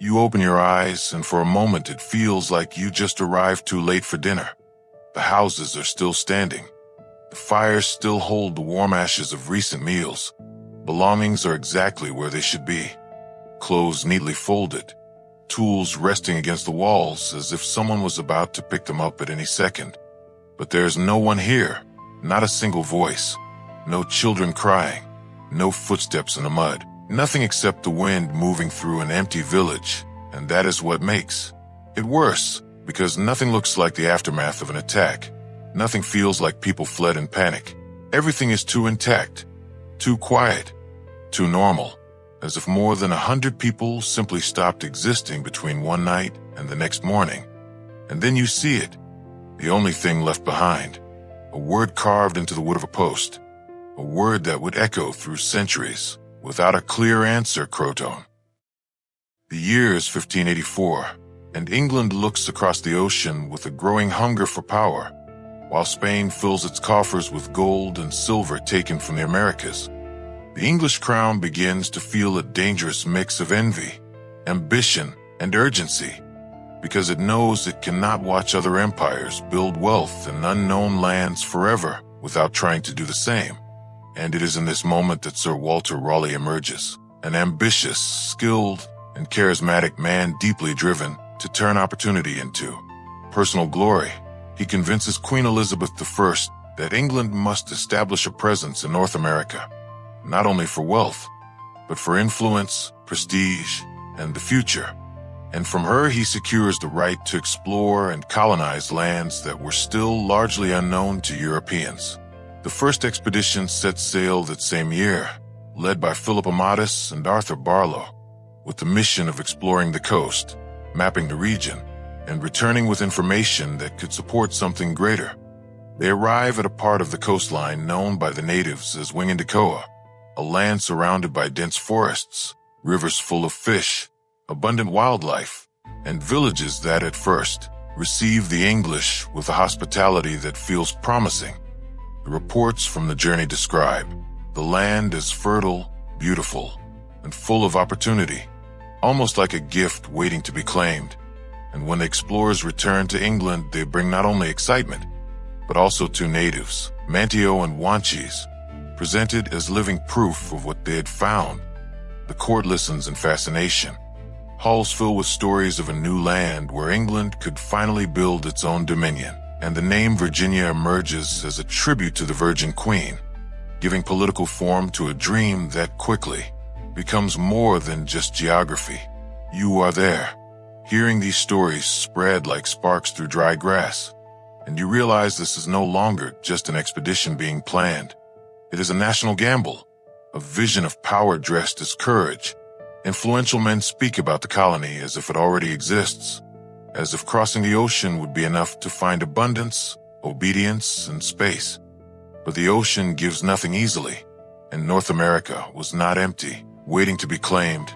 You open your eyes, and for a moment it feels like you just arrived too late for dinner. The houses are still standing. The fires still hold the warm ashes of recent meals. Belongings are exactly where they should be. Clothes neatly folded. Tools resting against the walls as if someone was about to pick them up at any second. But there's no one here. Not a single voice. No children crying. No footsteps in the mud. Nothing except the wind moving through an empty village. And that is what makes it worse, because nothing looks like the aftermath of an attack. Nothing feels like people fled in panic. Everything is too intact, too quiet, too normal, as if more than 100 people simply stopped existing between one night and the next morning. And then you see it, the only thing left behind, a word carved into the wood of a post, a word that would echo through centuries, without a clear answer, CROATOAN. The year is 1584, and England looks across the ocean with a growing hunger for power, while Spain fills its coffers with gold and silver taken from the Americas. The English crown begins to feel a dangerous mix of envy, ambition, and urgency, because it knows it cannot watch other empires build wealth in unknown lands forever without trying to do the same. And it is in this moment that Sir Walter Raleigh emerges, an ambitious, skilled, and charismatic man deeply driven to turn opportunity into personal glory. He convinces Queen Elizabeth I that England must establish a presence in North America, not only for wealth, but for influence, prestige, and the future. And from her he secures the right to explore and colonize lands that were still largely unknown to Europeans. The first expedition set sail that same year, led by Philip Amatus and Arthur Barlow, with the mission of exploring the coast, mapping the region, and returning with information that could support something greater. They arrive at a part of the coastline known by the natives as Wingandacoa, a land surrounded by dense forests, rivers full of fish, abundant wildlife, and villages that at first receive the English with a hospitality that feels promising. The reports from the journey describe the land as fertile, beautiful, and full of opportunity, almost like a gift waiting to be claimed. And when the explorers return to England, they bring not only excitement, but also two natives, Manteo and Wanchese, presented as living proof of what they had found. The court listens in fascination. Halls fill with stories of a new land where England could finally build its own dominion, and the name Virginia emerges as a tribute to the Virgin Queen, giving political form to a dream that quickly becomes more than just geography. You are there, hearing these stories spread like sparks through dry grass, and you realize this is no longer just an expedition being planned. It is a national gamble, a vision of power dressed as courage. Influential men speak about the colony as if it already exists, as if crossing the ocean would be enough to find abundance, obedience, and space. But the ocean gives nothing easily, and North America was not empty, waiting to be claimed.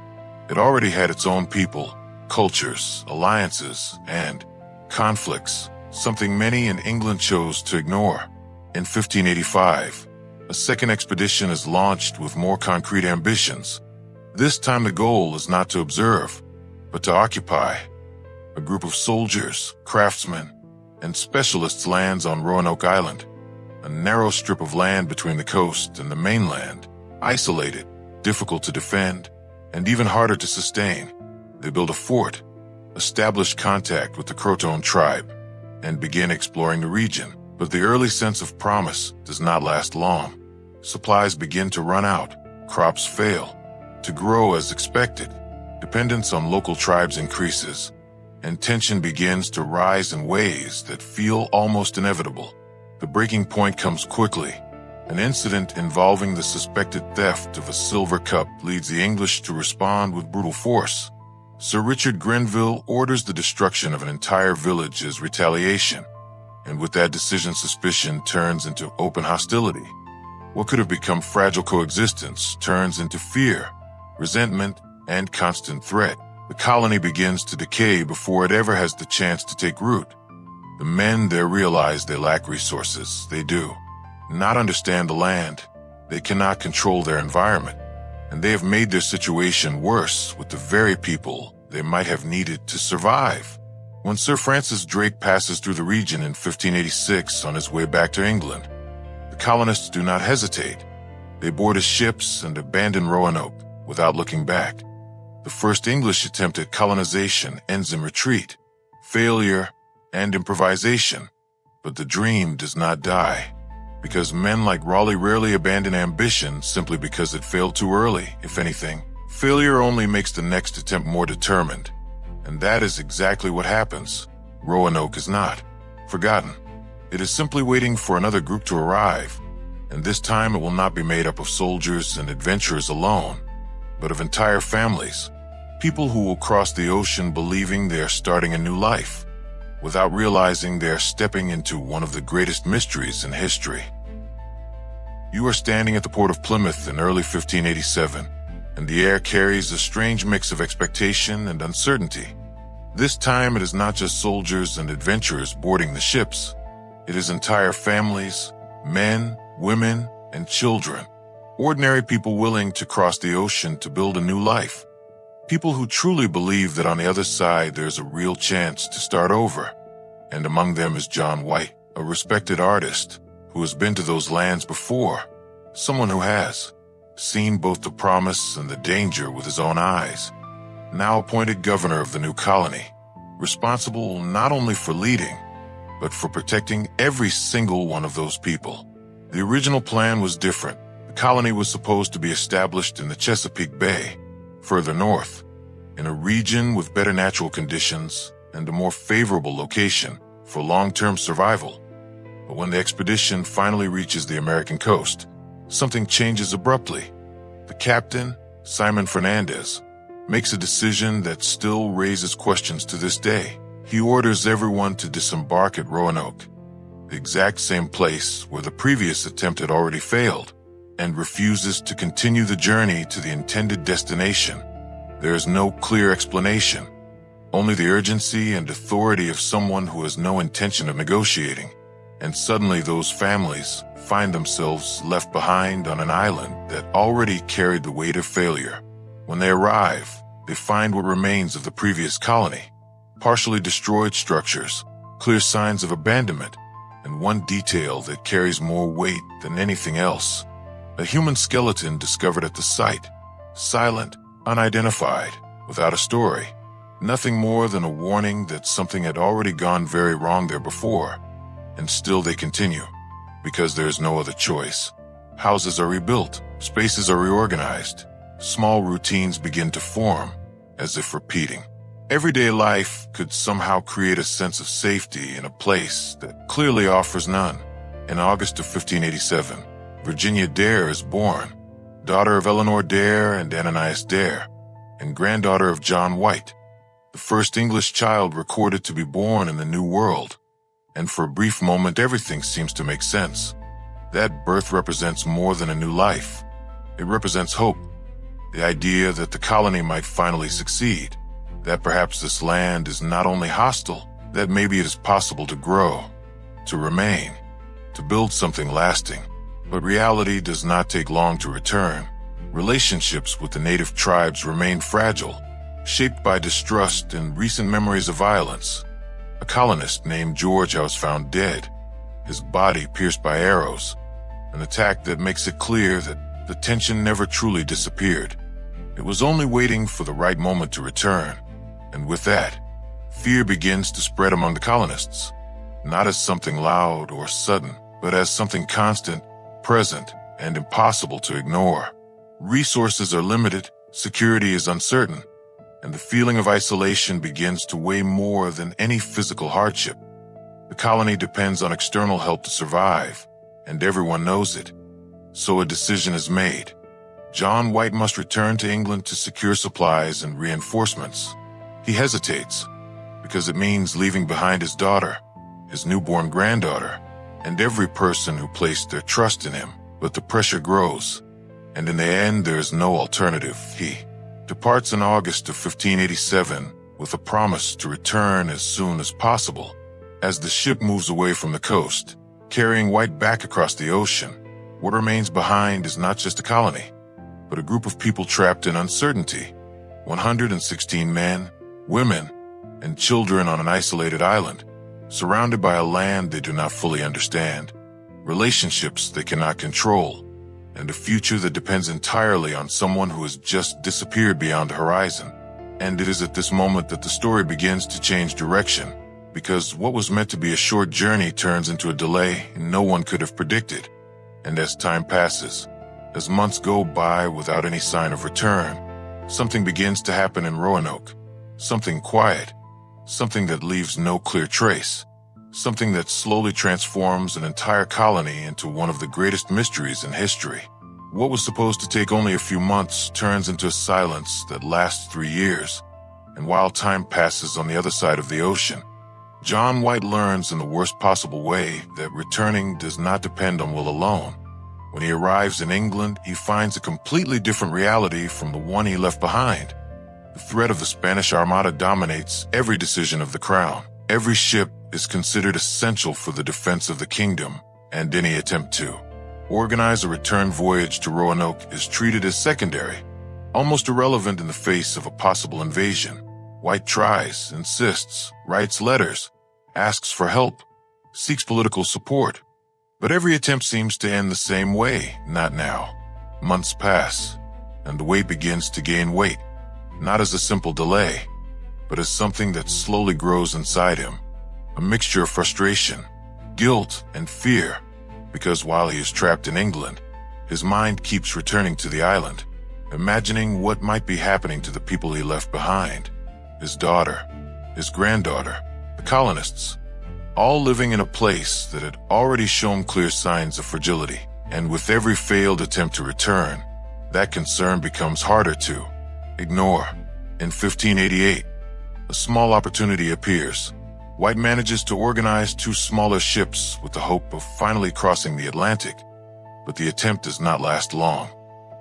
It already had its own people, cultures, alliances, and conflicts, something many in England chose to ignore. In 1585, a second expedition is launched with more concrete ambitions. This time the goal is not to observe, but to occupy. A group of soldiers, craftsmen, and specialists lands on Roanoke Island, a narrow strip of land between the coast and the mainland, isolated, difficult to defend, and even harder to sustain. They build a fort, establish contact with the CROATOAN tribe, and begin exploring the region. But the early sense of promise does not last long. Supplies begin to run out, crops fail to grow as expected, dependence on local tribes increases, and tension begins to rise in ways that feel almost inevitable. The breaking point comes quickly. An incident involving the suspected theft of a silver cup leads the English to respond with brutal force. Sir Richard Grenville orders the destruction of an entire village as retaliation, and with that decision, suspicion turns into open hostility. What could have become fragile coexistence turns into fear, resentment, and constant threat. The colony begins to decay before it ever has the chance to take root. The men there realize they lack resources. They do not understand the land. They cannot control their environment. And they have made their situation worse with the very people they might have needed to survive. When Sir Francis Drake passes through the region in 1586 on his way back to England, the colonists do not hesitate. They board his ships and abandon Roanoke without looking back. The first English attempt at colonization ends in retreat, failure, and improvisation. But the dream does not die, because men like Raleigh rarely abandon ambition simply because it failed too early. If anything, failure only makes the next attempt more determined. And that is exactly what happens. Roanoke is not forgotten. It is simply waiting for another group to arrive, and this time it will not be made up of soldiers and adventurers alone, but of entire families, people who will cross the ocean believing they are starting a new life, without realizing they are stepping into one of the greatest mysteries in history. You are standing at the port of Plymouth in early 1587, and the air carries a strange mix of expectation and uncertainty. This time it is not just soldiers and adventurers boarding the ships. It is entire families, men, women, and children. Ordinary people willing to cross the ocean to build a new life. People who truly believe that on the other side there's a real chance to start over. And among them is John White, a respected artist who has been to those lands before. Someone who has seen both the promise and the danger with his own eyes. Now appointed governor of the new colony, responsible not only for leading, but for protecting every single one of those people. The original plan was different. The colony was supposed to be established in the Chesapeake Bay, further north, in a region with better natural conditions and a more favorable location for long-term survival. But when the expedition finally reaches the American coast, something changes abruptly. The captain, Simon Fernandez, makes a decision that still raises questions to this day. He orders everyone to disembark at Roanoke, the exact same place where the previous attempt had already failed, and refuses to continue the journey to the intended destination. There is no clear explanation, only the urgency and authority of someone who has no intention of negotiating. And suddenly those families find themselves left behind on an island that already carried the weight of failure. When they arrive, they find what remains of the previous colony, partially destroyed structures, clear signs of abandonment, and one detail that carries more weight than anything else. A human skeleton discovered at the site, silent, unidentified, without a story. Nothing more than a warning that something had already gone very wrong there before. And still they continue, because there is no other choice. Houses are rebuilt, spaces are reorganized, small routines begin to form, as if repeating. Everyday life could somehow create a sense of safety in a place that clearly offers none. In August of 1587, Virginia Dare is born, daughter of Eleanor Dare and Ananias Dare, and granddaughter of John White, the first English child recorded to be born in the New World. And for a brief moment, everything seems to make sense. That birth represents more than a new life. It represents hope, the idea that the colony might finally succeed, that perhaps this land is not only hostile, that maybe it is possible to grow, to remain, to build something lasting. But reality does not take long to return. Relationships with the native tribes remain fragile, shaped by distrust and recent memories of violence. A colonist named George was found dead, his body pierced by arrows, an attack that makes it clear that the tension never truly disappeared. It was only waiting for the right moment to return, and with that, fear begins to spread among the colonists, not as something loud or sudden, but as something constant, present, and impossible to ignore. Resources are limited, security is uncertain, and the feeling of isolation begins to weigh more than any physical hardship. The colony depends on external help to survive, and everyone knows it. So a decision is made. John White must return to England to secure supplies and reinforcements. He hesitates, because it means leaving behind his daughter, his newborn granddaughter, and every person who placed their trust in him. But the pressure grows, and in the end there is no alternative. He departs in August of 1587 with a promise to return as soon as possible. As the ship moves away from the coast, carrying White back across the ocean, what remains behind is not just a colony, but a group of people trapped in uncertainty. 116 men, women, and children on an isolated island, surrounded by a land they do not fully understand, relationships they cannot control, and a future that depends entirely on someone who has just disappeared beyond the horizon. And it is at this moment that the story begins to change direction, because what was meant to be a short journey turns into a delay no one could have predicted. And as time passes, as months go by without any sign of return, something begins to happen in Roanoke. Something quiet, something that leaves no clear trace, something that slowly transforms an entire colony into one of the greatest mysteries in history. What was supposed to take only a few months turns into a silence that lasts 3 years. And while time passes on the other side of the ocean, John White learns in the worst possible way that returning does not depend on will alone. When he arrives in England, he finds a completely different reality from the one he left behind. The threat of the Spanish Armada dominates every decision of the crown. Every ship is considered essential for the defense of the kingdom, and any attempt to organize a return voyage to Roanoke is treated as secondary, almost irrelevant in the face of a possible invasion. White tries, insists, writes letters, asks for help, seeks political support. But every attempt seems to end the same way, not now. Months pass, and the wait begins to gain weight, not as a simple delay, but as something that slowly grows inside him. A mixture of frustration, guilt, and fear, because while he is trapped in England, his mind keeps returning to the island, imagining what might be happening to the people he left behind. His daughter, his granddaughter, the colonists, all living in a place that had already shown clear signs of fragility. And with every failed attempt to return, that concern becomes harder to ignore. In 1588, a small opportunity appears. White manages to organize 2 smaller ships with the hope of finally crossing the Atlantic, but the attempt does not last long.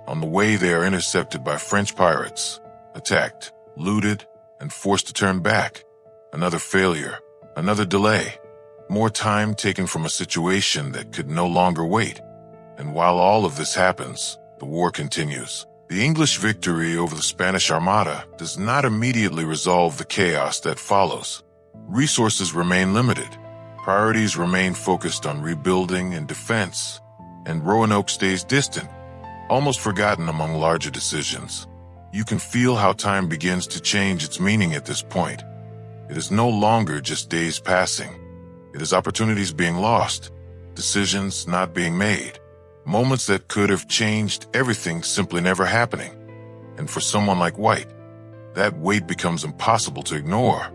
On the way, they are intercepted by French pirates, attacked, looted, and forced to turn back. Another failure, another delay, more time taken from a situation that could no longer wait. And while all of this happens, the war continues. The English victory over the Spanish Armada does not immediately resolve the chaos that follows. Resources remain limited, priorities remain focused on rebuilding and defense, and Roanoke stays distant, almost forgotten among larger decisions. You can feel how time begins to change its meaning at this point. It is no longer just days passing. It is opportunities being lost, decisions not being made, moments that could have changed everything simply never happening. And for someone like White, that weight becomes impossible to ignore,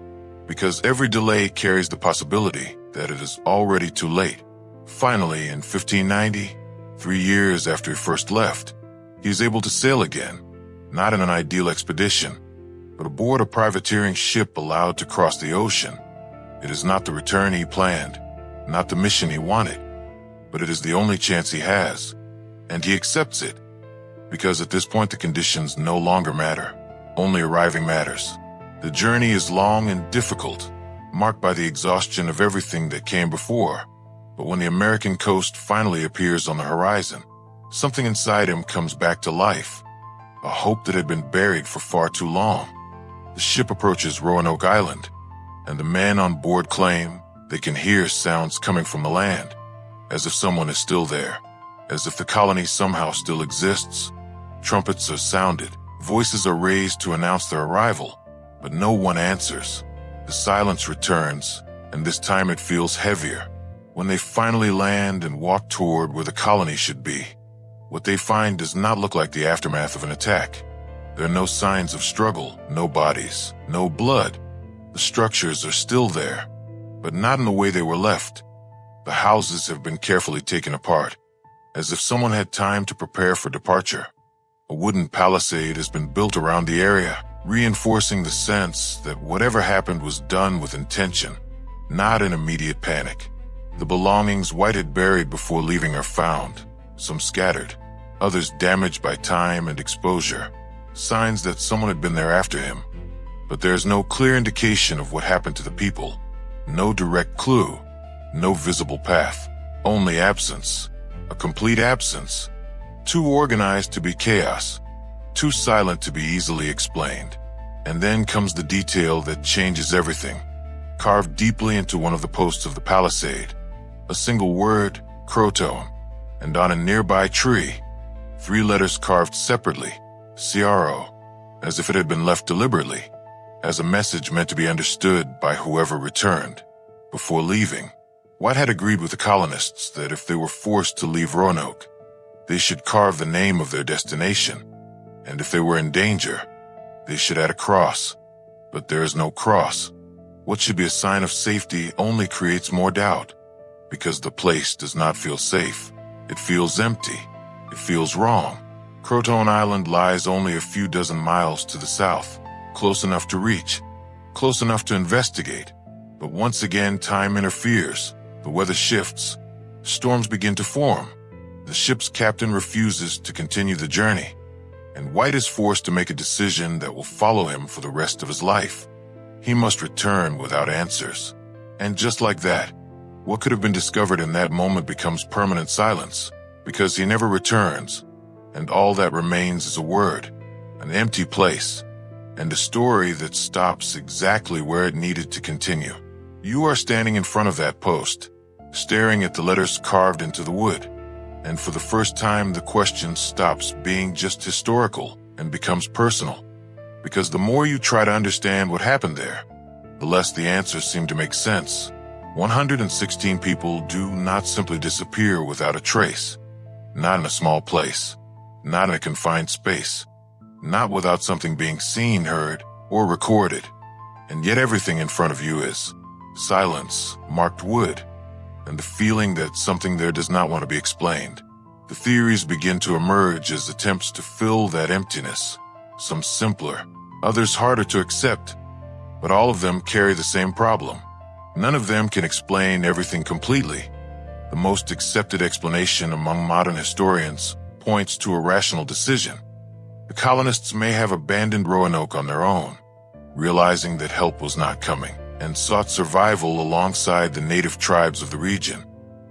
because every delay carries the possibility that it is already too late. Finally, in 1590, 3 years after he first left, he is able to sail again, not in an ideal expedition, but aboard a privateering ship allowed to cross the ocean. It is not the return he planned, not the mission he wanted, but it is the only chance he has, and he accepts it, because at this point the conditions no longer matter. Only arriving matters. The journey is long and difficult, marked by the exhaustion of everything that came before, but when the American coast finally appears on the horizon, something inside him comes back to life, a hope that had been buried for far too long. The ship approaches Roanoke Island, and the men on board claim they can hear sounds coming from the land, as if someone is still there, as if the colony somehow still exists. Trumpets are sounded, voices are raised to announce their arrival, but no one answers. The silence returns, and this time it feels heavier. When they finally land and walk toward where the colony should be, what they find does not look like the aftermath of an attack. There are no signs of struggle, no bodies, no blood. The structures are still there, but not in the way they were left. The houses have been carefully taken apart, as if someone had time to prepare for departure. A wooden palisade has been built around the area, reinforcing the sense that whatever happened was done with intention, not in immediate panic. The belongings White had buried before leaving are found, some scattered, others damaged by time and exposure, signs that someone had been there after him. But there's no clear indication of what happened to the people, no direct clue, no visible path, only absence, a complete absence, too organized to be chaos, too silent to be easily explained. And then comes the detail that changes everything. Carved deeply into one of the posts of the palisade, a single word, CROATOAN, and on a nearby tree, 3 letters carved separately, CRO, as if it had been left deliberately, as a message meant to be understood by whoever returned. Before leaving, White had agreed with the colonists that if they were forced to leave Roanoke, they should carve the name of their destination, and if they were in danger, they should add a cross. But there is no cross. What should be a sign of safety only creates more doubt, because the place does not feel safe. It feels empty. It feels wrong. CROATOAN Island lies only a few dozen miles to the south, close enough to reach, close enough to investigate. But once again, time interferes. The weather shifts. Storms begin to form. The ship's captain refuses to continue the journey, and White is forced to make a decision that will follow him for the rest of his life. He must return without answers. And just like that, what could have been discovered in that moment becomes permanent silence, because he never returns, and all that remains is a word, an empty place, and a story that stops exactly where it needed to continue. You are standing in front of that post, staring at the letters carved into the wood, and for the first time the question stops being just historical and becomes personal. Because the more you try to understand what happened there, the less the answers seem to make sense. 116 people do not simply disappear without a trace. Not in a small place. Not in a confined space. Not without something being seen, heard, or recorded. And yet everything in front of you is silence, marked wood, and the feeling that something there does not want to be explained. The theories begin to emerge as attempts to fill that emptiness. Some simpler, others harder to accept, but all of them carry the same problem. None of them can explain everything completely. The most accepted explanation among modern historians points to a rational decision. The colonists may have abandoned Roanoke on their own, realizing that help was not coming, and sought survival alongside the native tribes of the region,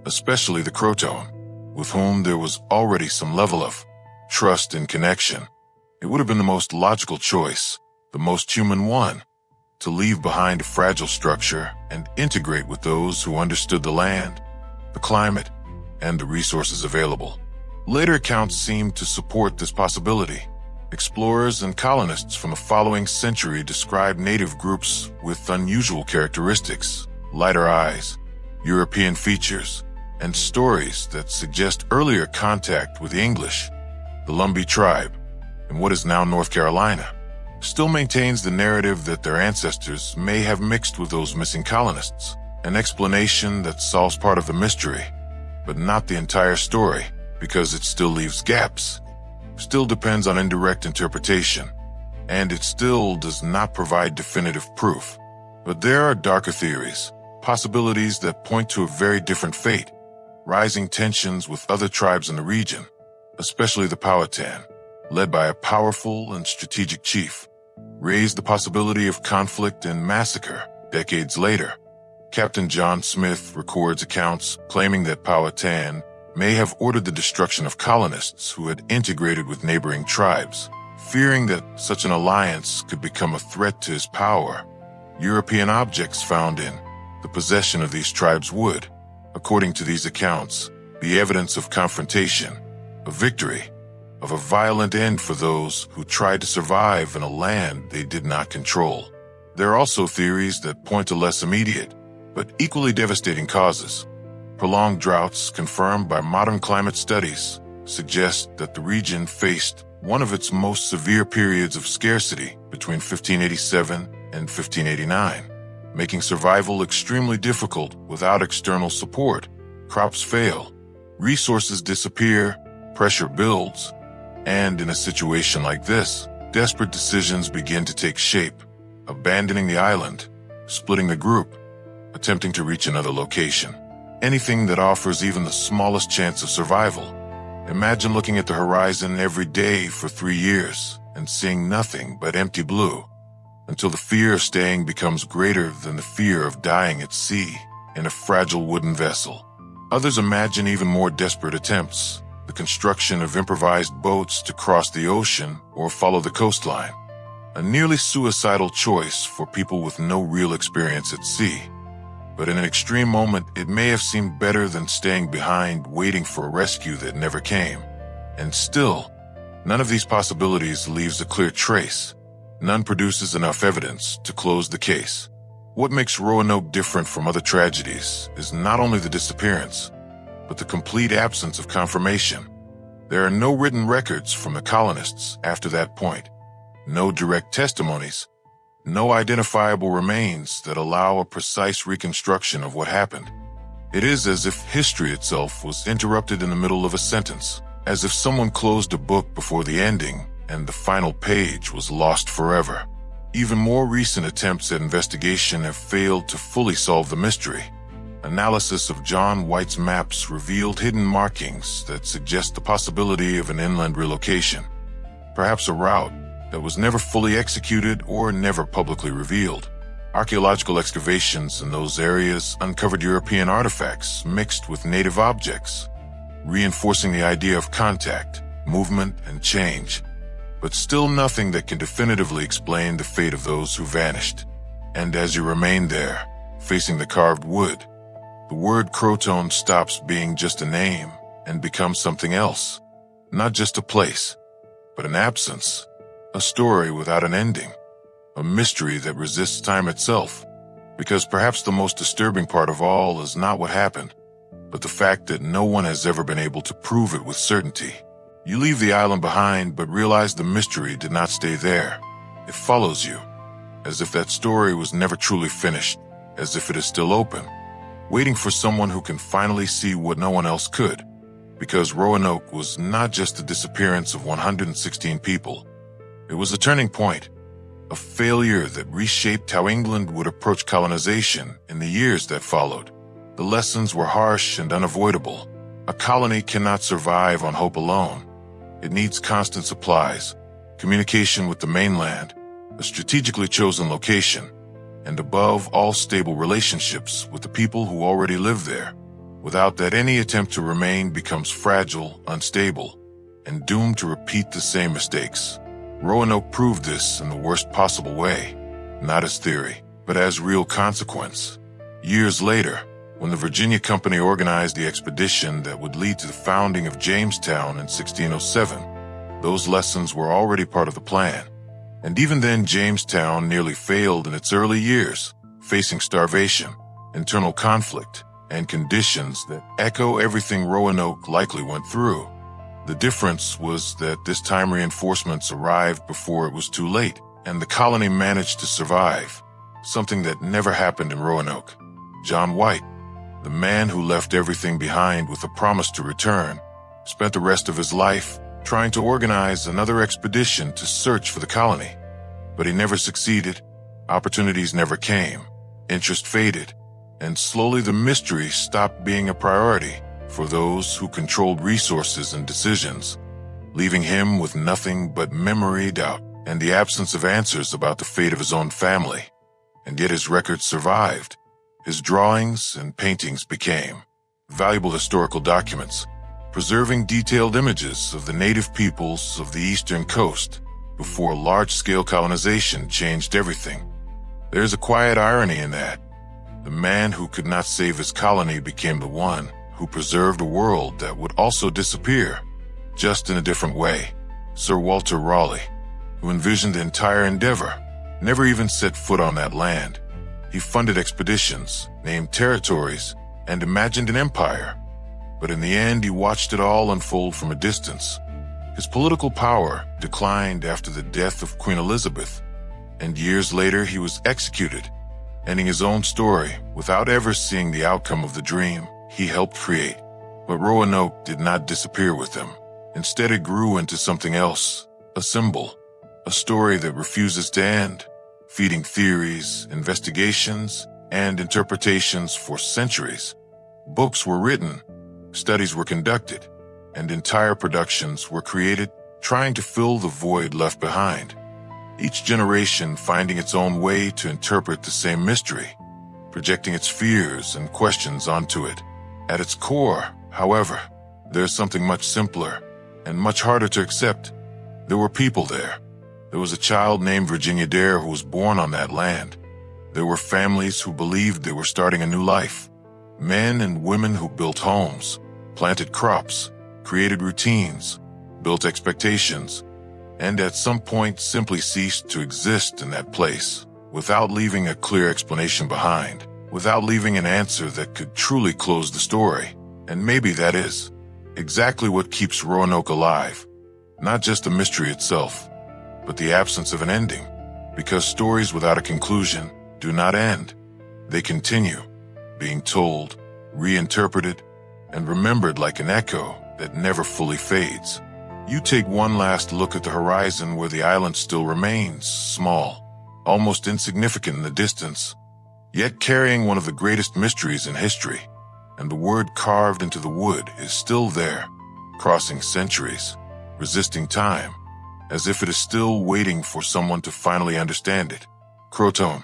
especially the CROATOAN, with whom there was already some level of trust and connection. It would have been the most logical choice, the most human one, to leave behind a fragile structure and integrate with those who understood the land, the climate, and the resources available. Later accounts seem to support this possibility. Explorers and colonists from the following century describe native groups with unusual characteristics, lighter eyes, European features, and stories that suggest earlier contact with the English. The Lumbee tribe, in what is now North Carolina, still maintains the narrative that their ancestors may have mixed with those missing colonists, an explanation that solves part of the mystery, but not the entire story, because it still leaves gaps, still depends on indirect interpretation, and it still does not provide definitive proof. But there are darker theories, possibilities that point to a very different fate, rising tensions with other tribes in the region, especially the Powhatan, led by a powerful and strategic chief, raised the possibility of conflict and massacre decades later. Captain John Smith records accounts claiming that Powhatan may have ordered the destruction of colonists who had integrated with neighboring tribes, fearing that such an alliance could become a threat to his power. European objects found in the possession of these tribes would, according to these accounts, be evidence of confrontation, of victory, of a violent end for those who tried to survive in a land they did not control. There are also theories that point to less immediate, but equally devastating causes. Prolonged droughts, confirmed by modern climate studies, suggest that the region faced one of its most severe periods of scarcity between 1587 and 1589, making survival extremely difficult without external support. Crops fail, resources disappear, pressure builds, and in a situation like this, desperate decisions begin to take shape, abandoning the island, splitting the group, attempting to reach another location. Anything that offers even the smallest chance of survival. Imagine looking at the horizon every day for 3 years and seeing nothing but empty blue, until the fear of staying becomes greater than the fear of dying at sea in a fragile wooden vessel. Others imagine even more desperate attempts, the construction of improvised boats to cross the ocean or follow the coastline. a nearly suicidal choice for people with no real experience at sea. But in an extreme moment, it may have seemed better than staying behind, waiting for a rescue that never came. And still, none of these possibilities leaves a clear trace. None produces enough evidence to close the case. What makes Roanoke different from other tragedies is not only the disappearance, but the complete absence of confirmation. There are no written records from the colonists after that point, no direct testimonies, no identifiable remains that allow a precise reconstruction of what happened. It is as if history itself was interrupted in the middle of a sentence, as if someone closed a book before the ending and the final page was lost forever. Even more recent attempts at investigation have failed to fully solve the mystery. Analysis of John White's maps revealed hidden markings that suggest the possibility of an inland relocation, perhaps a route that was never fully executed or never publicly revealed. Archaeological excavations in those areas uncovered European artifacts mixed with native objects, reinforcing the idea of contact, movement, and change. But still nothing that can definitively explain the fate of those who vanished. And as you remain there, facing the carved wood, the word CROATOAN stops being just a name and becomes something else. Not just a place, but an absence, a story without an ending, a mystery that resists time itself. Because perhaps the most disturbing part of all is not what happened, but the fact that no one has ever been able to prove it with certainty. You leave the island behind, but realize the mystery did not stay there. It follows you, as if that story was never truly finished, as if it is still open, waiting for someone who can finally see what no one else could. Because Roanoke was not just the disappearance of 116 people. It was a turning point, a failure that reshaped how England would approach colonization in the years that followed. The lessons were harsh and unavoidable. A colony cannot survive on hope alone. It needs constant supplies, communication with the mainland, a strategically chosen location, and above all stable relationships with the people who already live there. Without that, any attempt to remain becomes fragile, unstable, and doomed to repeat the same mistakes. Roanoke proved this in the worst possible way, not as theory, but as real consequence. Years later, when the Virginia Company organized the expedition that would lead to the founding of Jamestown in 1607, those lessons were already part of the plan. And even then, Jamestown nearly failed in its early years, facing starvation, internal conflict, and conditions that echo everything Roanoke likely went through. The difference was that this time reinforcements arrived before it was too late, and the colony managed to survive, something that never happened in Roanoke. John White, the man who left everything behind with a promise to return, spent the rest of his life trying to organize another expedition to search for the colony. But he never succeeded, opportunities never came, interest faded, and slowly the mystery stopped being a priority for those who controlled resources and decisions, leaving him with nothing but memory, doubt, and the absence of answers about the fate of his own family. And yet his records survived. His drawings and paintings became valuable historical documents, preserving detailed images of the native peoples of the eastern coast before large-scale colonization changed everything. There's a quiet irony in that. The man who could not save his colony became the one who preserved a world that would also disappear, just in a different way. Sir Walter Raleigh, who envisioned the entire endeavor, never even set foot on that land. He funded expeditions, named territories, and imagined an empire. But in the end, he watched it all unfold from a distance. His political power declined after the death of Queen Elizabeth, and years later he was executed, ending his own story without ever seeing the outcome of the dream he helped create. But Roanoke did not disappear with him. Instead, it grew into something else, a symbol, a story that refuses to end, feeding theories, investigations, and interpretations for centuries. Books were written, studies were conducted, and entire productions were created trying to fill the void left behind. Each generation finding its own way to interpret the same mystery, projecting its fears and questions onto it. At its core, however, there's something much simpler and much harder to accept. There were people there, There was a child named Virginia Dare who was born on that land. There were families who believed they were starting a new life. Men and women who built homes, planted crops, created routines, built expectations, and at some point simply ceased to exist in that place, without leaving a clear explanation behind, without leaving an answer that could truly close the story. And maybe that is exactly what keeps Roanoke alive. Not just the mystery itself, but the absence of an ending. Because stories without a conclusion do not end. They continue, being told, reinterpreted, and remembered like an echo that never fully fades. You take one last look at the horizon where the island still remains small, almost insignificant in the distance, yet carrying one of the greatest mysteries in history. And the word carved into the wood is still there, crossing centuries, resisting time, as if it is still waiting for someone to finally understand it. CROATOAN.